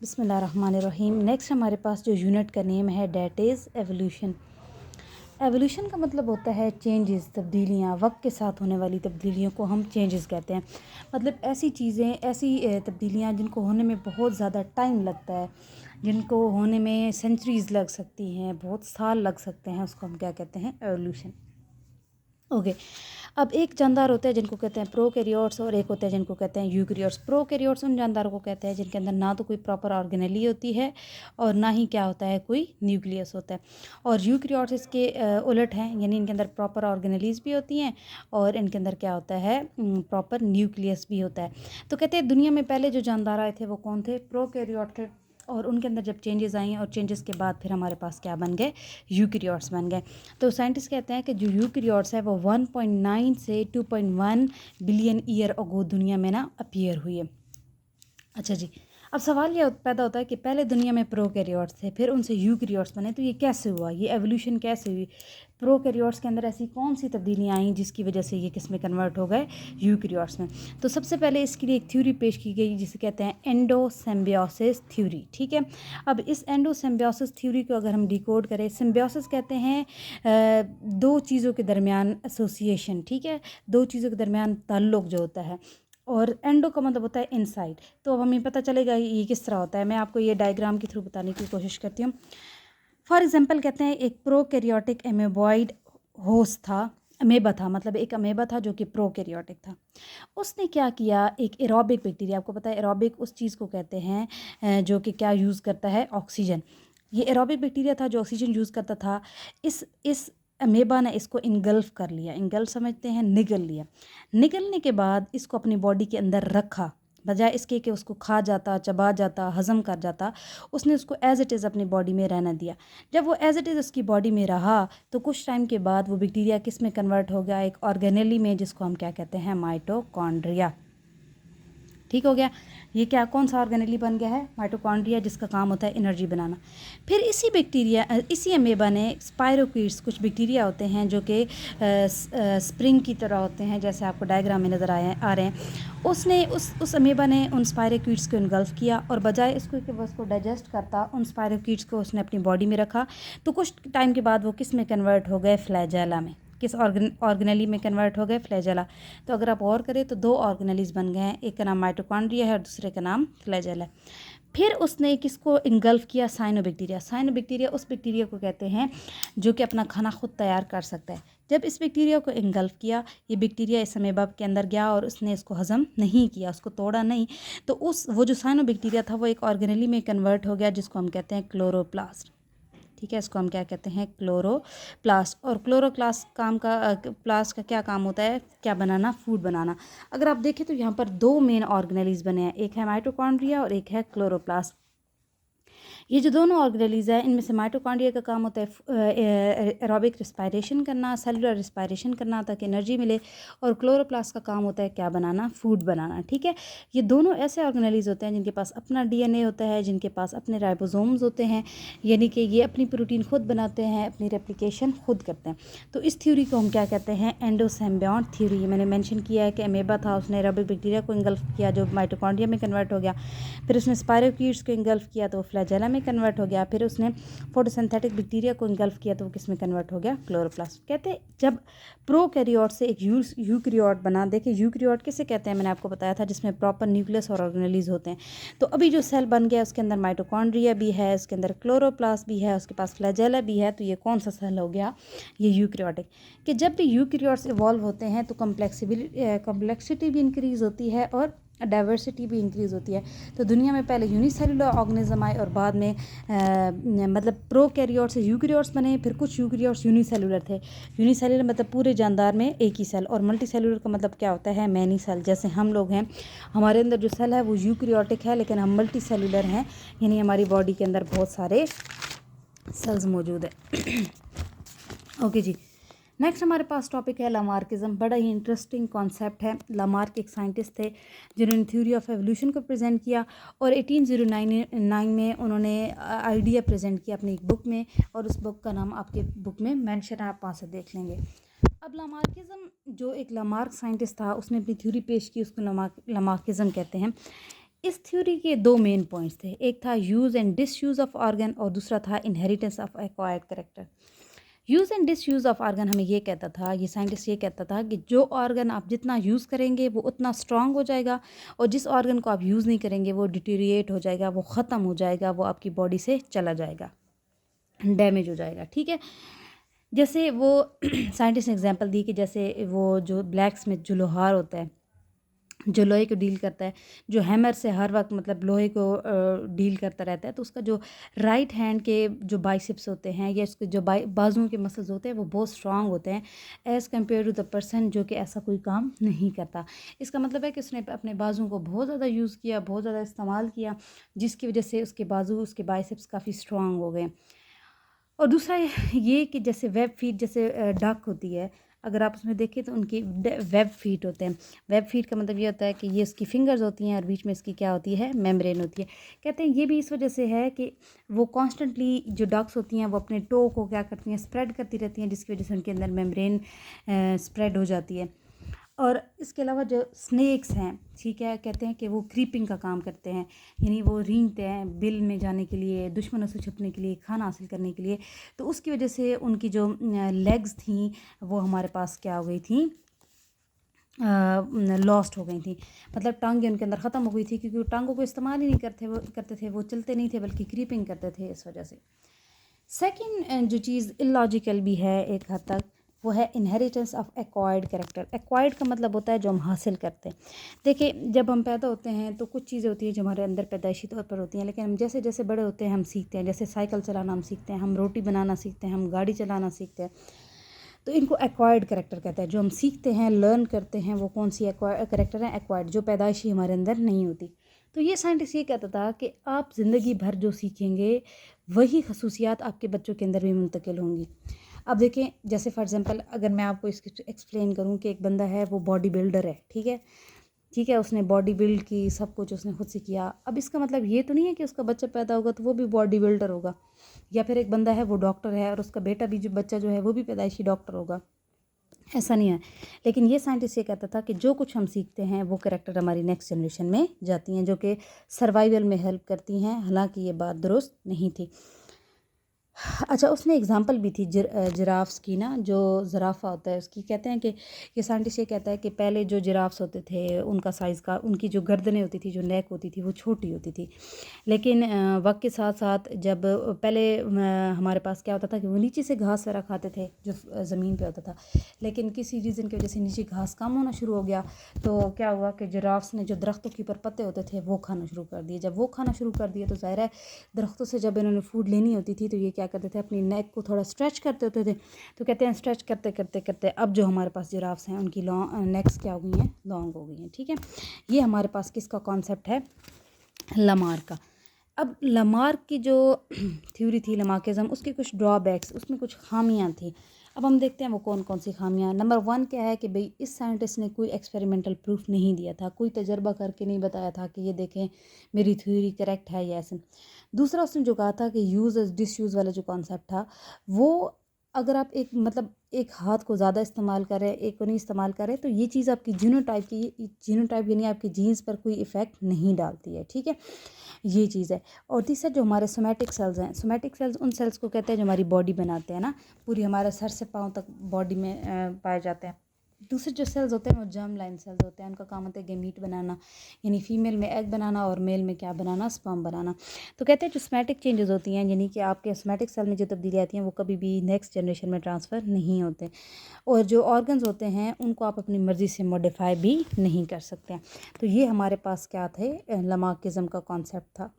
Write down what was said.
बिस्मिल्लाहिर्रहमानिर्रहीम। नेक्स्ट हमारे पास जो यूनिट का नेम है डेट इज़ एवोल्यूशन। एवोल्यूशन का मतलब होता है चेंजेस, तब्दीलियाँ। वक्त के साथ होने वाली तब्दीलियों को हम चेंजेस कहते हैं। मतलब ऐसी चीज़ें, ऐसी तब्दीलियाँ जिनको होने में बहुत ज़्यादा टाइम लगता है, जिनको होने में सेंचुरीज़ लग सकती हैं, बहुत साल लग सकते हैं, उसको हम क्या कहते हैं? एवोल्यूशन। ओके। अब एक जानदार होते हैं जिनको कहते हैं प्रोकैरियोट्स, और एक होते हैं जिनको कहते हैं यूकैरियोट्स। प्रोकैरियोट्स उन जानदारों को कहते हैं जिनके अंदर ना तो कोई प्रॉपर ऑर्गेनेली होती है और ना ही क्या होता है, कोई न्यूक्लियस होता है। और यूकैरियोट्स इसके उलट हैं, यानी इनके अंदर प्रॉपर ऑर्गेनेलीज भी होती हैं और इनके अंदर क्या होता है, प्रॉपर न्यूक्लियस भी होता है। तो कहते हैं दुनिया में पहले जो जानदार आए थे वो कौन थे? प्रोकैरियोट थे। और उनके अंदर जब चेंजेस आई और चेंजेस के बाद फिर हमारे पास क्या बन गए? यूकैरियोट्स बन गए। तो साइंटिस्ट कहते हैं कि जो यूकैरियोट्स है वो 1.9 से 2.1 बिलियन ईयर अगो दुनिया में ना अपीयर हुई है। अच्छा जी, अब सवाल ये पैदा होता है कि पहले दुनिया में प्रोकैरियोट्स थे, फिर उनसे यूकैरियोट्स बने, तो ये कैसे हुआ? ये एवोल्यूशन कैसे हुई? प्रोकैरियोट्स के अंदर ऐसी कौन सी तब्दीलियाँ आई जिसकी वजह से ये किस में कन्वर्ट हो गए? यूकैरियोट्स में। तो सबसे पहले इसके लिए एक थ्योरी पेश की गई जिसे कहते हैं एंडोसिम्बायोसिस थ्योरी। ठीक है। अब इस एंडोसिम्बायोसिस थ्योरी को अगर हम डिकोड करें, सिम्बायोसिस कहते हैं दो चीज़ों के दरमियान एसोसिएशन। ठीक है, दो चीज़ों के दरमियान ताल्लुक़ जो होता है, और एंडो का मतलब होता है इनसाइड। तो अब हमें पता चलेगा ये किस तरह होता है। मैं आपको ये डायग्राम के थ्रू बताने की कोशिश करती हूँ। फॉर एग्जांपल कहते हैं एक प्रोकैरियोटिक अमेबॉइड होस्ट था, अमेबा था, मतलब एक अमेबा था जो कि प्रोकैरियोटिक था। उसने क्या किया, एक एरोबिक बैक्टीरिया, आपको पता है एरोबिक उस चीज़ को कहते हैं जो कि क्या यूज़ करता है? ऑक्सीजन। ये एरोबिक बैक्टीरिया था जो ऑक्सीजन यूज़ करता था। इस अमेबा ने इसको इनगल्फ कर लिया। इनगल्फ समझते हैं, निगल लिया। निगलने के बाद इसको अपनी बॉडी के अंदर रखा, बजाय इसके कि उसको खा जाता, चबा जाता, हज़म कर जाता, उसने उसको एज़ इट इज़ अपनी बॉडी में रहना दिया। जब वो एज़ इट इज़ उसकी बॉडी में रहा तो कुछ टाइम के बाद वो बैक्टीरिया किस में कन्वर्ट हो गया? एक ऑर्गेनेली में, जिसको हम क्या कहते हैं? माइटोकॉन्ड्रिया। ठीक हो गया। ये क्या, कौन सा ऑर्गेनेली बन गया है? माइटोकॉन्ड्रिया, जिसका काम होता है एनर्जी बनाना। फिर इसी अमेबा ने स्पायरोकीट्स, कुछ बैक्टीरिया होते हैं जो कि स्प्रिंग की तरह होते हैं, जैसे आपको डायग्राम में नज़र आ रहे हैं। उसने उस अमेबा ने उन स्पायरोकीट्स को इनगल्फ किया और बजाय इसको कि वो उसको डाइजेस्ट करता, उन स्पायरोकीट्स को उसने अपनी बॉडी में रखा। तो कुछ टाइम के बाद वो किस में कन्वर्ट हो गए? फ्लैजेला में। किस ऑर्गेनेली में कन्वर्ट हो गए? फ्लैजेला। तो अगर आप गौर करें तो दो ऑर्गेनेलीज बन गए हैं, एक का नाम माइटोकॉन्ड्रिया है और दूसरे का नाम फ्लैजेला है। फिर उसने किसको इनगल्फ किया? साइनोबैक्टीरिया। साइनोबैक्टीरिया उस बैक्टीरिया को कहते हैं जो कि अपना खाना खुद तैयार कर सकता है। जब इस बैक्टीरिया को इनगल्फ किया, ये बैक्टीरिया इस अमेबा के अंदर गया और उसने इसको हज़म नहीं किया, उसको तोड़ा नहीं। तो वो जो साइनोबैक्टीरिया था वो एक ऑर्गेनेली में कन्वर्ट हो गया, जिसको हम कहते हैं क्लोरोप्लास्ट। ठीक है, इसको हम क्या कहते हैं? क्लोरोप्लास्ट। और प्लास्ट का क्या काम होता है? क्या बनाना? फूड बनाना। अगर आप देखें तो यहाँ पर दो मेन ऑर्गेनेलीज बने हैं, एक है माइटोकॉन्ड्रिया और एक है क्लोरोप्लास्ट। ये जो दोनों ऑर्गेनेलीज है, इनमें से माइटोकॉन्ड्रिया का काम होता है एरोबिक रिस्पायरेशन करना, सेलुलर रिस्पायरेशन करना ताकि एनर्जी मिले, और क्लोरोप्लास्ट का काम होता है क्या बनाना? फूड बनाना। ठीक है, ये दोनों ऐसे ऑर्गेनेलीज होते हैं जिनके पास अपना डीएनए होता है, जिनके पास अपने राइबोसोम्स होते हैं, यानी कि ये अपनी प्रोटीन खुद बनाते हैं, अपनी रेप्लिकेशन खुद करते हैं। तो इस थ्योरी को हम क्या कहते हैं? एंडोसिम्बायोट थ्योरी। मैंने मेंशन किया है कि अमेबा था, उसने एरोबिक बैक्टीरिया को इंगल्फ किया जो माइटोकॉन्ड्रिया में कन्वर्ट हो गया। फिर उसने स्पायरोकीट्स को इंगल्फ किया तो वो फ्लैजेला में कन्वर्ट हो गया। फिर उसने फोटोसिंथेटिक बैक्टीरिया को इंगल्फ किया तो वो किस में कन्वर्ट हो गया? क्लोरोप्लास्ट। कहते हैं जब प्रोकैरियोट से एक यूकैरियोट बना। देखिए यूकैरियोट किसे कहते हैं? मैंने आपको बताया था, जिसमें प्रॉपर न्यूक्लियस और ऑर्गेनेलीज होते हैं। तो अभी जो सेल बन गया उसके अंदर माइटोकॉन्ड्रिया भी है, उसके अंदर क्लोरोप्लास्ट भी है, उसके पास फ्लैजेला भी है। तो ये कौन सा सेल हो गया? ये यूकैरियोटिक। कि जब भी यूकैरियोट्स इवॉल्व होते हैं तो कॉम्प्लेक्सिटी भी इंक्रीज़ होती है और डाइवर्सिटी भी इंक्रीज़ होती है। तो दुनिया में पहले यूनिसेलुलर ऑर्गेनिज्म आए और बाद में मतलब प्रोकैरियोट से यूकैरियोट्स बने। फिर कुछ यूकैरियोट्स यूनिसेलुलर थे। यूनिसेलुलर मतलब पूरे जानदार में एक ही सेल, और मल्टीसेलुलर का मतलब क्या होता है? Many sale. जैसे हम लोग हैं, हमारे अंदर जो सेल है वो यूकैरियोटिक है लेकिन हम मल्टीसेलुलर हैं, यानी हमारी बॉडी के अंदर बहुत सारे सेल्स मौजूद है। ओके जी, नेक्स्ट हमारे पास टॉपिक है लामार्किज्म। बड़ा ही इंटरेस्टिंग कॉन्सेप्ट है। लामार्क एक साइंटिस्ट थे जिन्होंने थ्योरी ऑफ एवोल्यूशन को प्रेजेंट किया और 1809 में उन्होंने आइडिया प्रेजेंट किया अपनी एक बुक में, और उस बुक का नाम आपके बुक में मेंशन है, आप वहाँ से देख लेंगे। अब लामार्किज्म, जो एक लामार्क साइंटिस्ट था, उसने अपनी थ्योरी पेश की, उसको लामार्किज्म कहते हैं इस थ्योरी के दो मेन पॉइंट्स थे, एक था use and disuse of organ और दूसरा था inheritance of acquired character. Use and disuse of organ हमें ये कहता था, ये साइंटिस्ट ये कहता था कि जो ऑर्गन आप जितना यूज़ करेंगे वो उतना स्ट्रांग हो जाएगा, और जिस ऑर्गन को आप यूज़ नहीं करेंगे वो डिटीरिएट हो जाएगा, वो ख़त्म हो जाएगा, वो आपकी बॉडी से चला जाएगा, डैमेज हो जाएगा। ठीक है, जैसे वो साइंटिस्ट ने एग्जांपल दी कि जैसे वो जो ब्लैक स्मिथ जो लोहार होता है, जो लोहे को डील करता है, जो हैमर से हर वक्त मतलब लोहे को डील करता रहता है, तो उसका जो राइट हैंड के जो बाइसेप्स होते हैं या उसके जो बाजुओं के मसल्स होते हैं वो बहुत स्ट्रांग होते हैं as compared to the person जो कि ऐसा कोई काम नहीं करता। इसका मतलब है कि उसने अपने बाजुओं को बहुत ज़्यादा यूज़ किया, बहुत ज़्यादा इस्तेमाल किया, जिसकी वजह से उसके बाजू, उसके बाइसेप्स काफ़ी स्ट्रांग हो गए। और दूसरा ये कि जैसे वेब फीट, जैसे डक होती है, अगर आप उसमें देखें तो उनकी वेब फीट होते हैं। वेब फीट का मतलब ये होता है कि ये उसकी फिंगर्स होती हैं और बीच में इसकी क्या होती है, मेम्ब्रेन होती है। कहते हैं ये भी इस वजह से है कि वो कॉन्स्टेंटली जो डक्स होती हैं वो अपने टो को क्या करती हैं, स्प्रेड करती रहती हैं, जिसकी वजह से उनके अंदर मेम्ब्रेन स्प्रेड हो जाती है। और इसके अलावा जो स्नेक्स हैं, ठीक है, कहते हैं कि वो क्रीपिंग का काम करते हैं, यानी वो रेंगते हैं बिल में जाने के लिए, दुश्मनों से छुपने के लिए, खाना हासिल करने के लिए। तो उसकी वजह से उनकी जो लेग्स थी वो हमारे पास क्या हो गई थी, लॉस्ट हो गई थी, मतलब टांगें उनके अंदर ख़त्म हो गई थी, क्योंकि वो टांगों को इस्तेमाल ही नहीं करते थे, वो चलते नहीं थे बल्कि क्रीपिंग करते थे इस वजह से। सेकंड जो चीज़ इलॉजिकल भी है एक हद तक, वो है inheritance of acquired character. Acquired का मतलब होता है जो हम हासिल करते हैं। देखिए, जब हम पैदा होते हैं तो कुछ चीज़ें होती हैं जो हमारे अंदर पैदाइशी तौर पर होती हैं, लेकिन हम जैसे जैसे बड़े होते हैं हम सीखते हैं, जैसे साइकिल चलाना हम सीखते हैं, हम रोटी बनाना सीखते हैं, हम गाड़ी चलाना सीखते हैं, तो इनको एक्वायर्ड कैरेक्टर कहते हैं। जो हम सीखते हैं, लर्न करते हैं, वो कौन सी कैरेक्टर है, एक्वायर्ड, जो पैदाइशी हमारे अंदर नहीं होती। तो ये साइंटिस्ट ये कहता था कि आप ज़िंदगी भर जो सीखेंगे वही खसूसियात आपके बच्चों के अंदर भी मुंतकिल होंगी। अब देखें, जैसे फॉर एग्ज़ाम्पल अगर मैं आपको इसकी एक्सप्लेन करूं कि एक बंदा है, वो बॉडी बिल्डर है, ठीक है, ठीक है, उसने बॉडी बिल्ड की, सब कुछ उसने खुद से किया। अब इसका मतलब ये तो नहीं है कि उसका बच्चा पैदा होगा तो वो भी बॉडी बिल्डर होगा, या फिर एक बंदा है वो डॉक्टर है और उसका बेटा भी, जो बच्चा जो है वो भी पैदाइशी डॉक्टर होगा, ऐसा नहीं है। लेकिन ये साइंटिस्ट ये कहता था कि जो कुछ हम सीखते हैं वो कैरेक्टर हमारी नेक्स्ट जनरेशन में जाती हैं, जो कि सर्वाइवल में हेल्प करती हैं। हालांकि ये बात दुरुस्त नहीं थी। अच्छा, उसने एग्जांपल भी थी जिराफ्स की ना, जो ज़राफ़ा होता है उसकी। कहते हैं कि ये साइंटिस्ट ये कहता है कि पहले जो जिराफ्स होते थे उनका साइज़ का, उनकी जो गर्दनें होती थी, जो नेक होती थी, वो छोटी होती थी। लेकिन वक्त के साथ साथ जब पहले हमारे पास क्या होता था कि वो नीचे से घास वगैरह खाते थे जो ज़मीन पे होता था, लेकिन किसी रीज़न की वजह से नीचे घास कम होना शुरू हो गया। तो क्या हुआ कि जिराफ्स ने जो दरख्तों के ऊपर पत्ते होते थे वो खाना शुरू कर दिए। जब वो खाना शुरू कर दिए तो ज़ाहिर है दरख्तों से जब इन्होंने फूड लेनी होती थी तो ये क्या करते थे, अपनी नेक को थोड़ा स्ट्रेच करते होते थे। तो कहते हैं स्ट्रेच करते करते करते अब जो हमारे पास जिराफ्स हैं उनकी लॉन्ग नेक्स क्या हो गई हैं, लॉन्ग हो गई हैं। ठीक है, ये हमारे पास किसका कॉन्सेप्ट है, लमार का। अब लमार की जो थ्योरी थी लमार्किज्म, उसके कुछ ड्रॉबैक्स, उसमें कुछ खामियां थी। अब हम देखते हैं वो कौन कौन सी खामियां। नंबर 1 क्या है कि भाई इस साइंटिस्ट ने कोई एक्सपेरिमेंटल प्रूफ नहीं दिया था, कोई तजर्बा करके नहीं बताया था कि ये देखें मेरी थ्योरी करेक्ट है या ऐसे। दूसरा, उसने जो कहा था कि यूज़ एज डिसयूज़ वाला जो कॉन्सेप्ट था, वो अगर आप एक मतलब एक हाथ को ज़्यादा इस्तेमाल करें, एक को नहीं इस्तेमाल करें, तो ये चीज़ आपकी जीनोटाइप यानी आपकी जीन्स पर कोई इफ़ेक्ट नहीं डालती है। ठीक है, ये चीज़ है। और तीसरा, जो हमारे सोमैटिक सेल्स हैं, सोमैटिक सेल्स उन सेल्स को कहते हैं जो हमारी बॉडी बनाते हैं ना, पूरी हमारे सर से पाँव तक बॉडी में पाए जाते हैं। दूसरे जो सेल्स होते हैं वो जर्म लाइन सेल्स होते हैं, उनका काम होता है गैमीट बनाना, यानी फीमेल में एग बनाना और मेल में क्या बनाना, स्पर्म बनाना। तो कहते हैं जो सोमैटिक चेंजेस होती हैं, यानी कि आपके सोमैटिक सेल में जो तब्दीली आती हैं वो कभी भी नेक्स्ट जनरेशन में ट्रांसफ़र नहीं होते। और जो ऑर्गन्स होते हैं उनको आप अपनी मर्ज़ी से मॉडिफाई भी नहीं कर सकते हैं। तो ये हमारे पास क्या थे, लमार्किज्म का कॉन्सेप्ट था।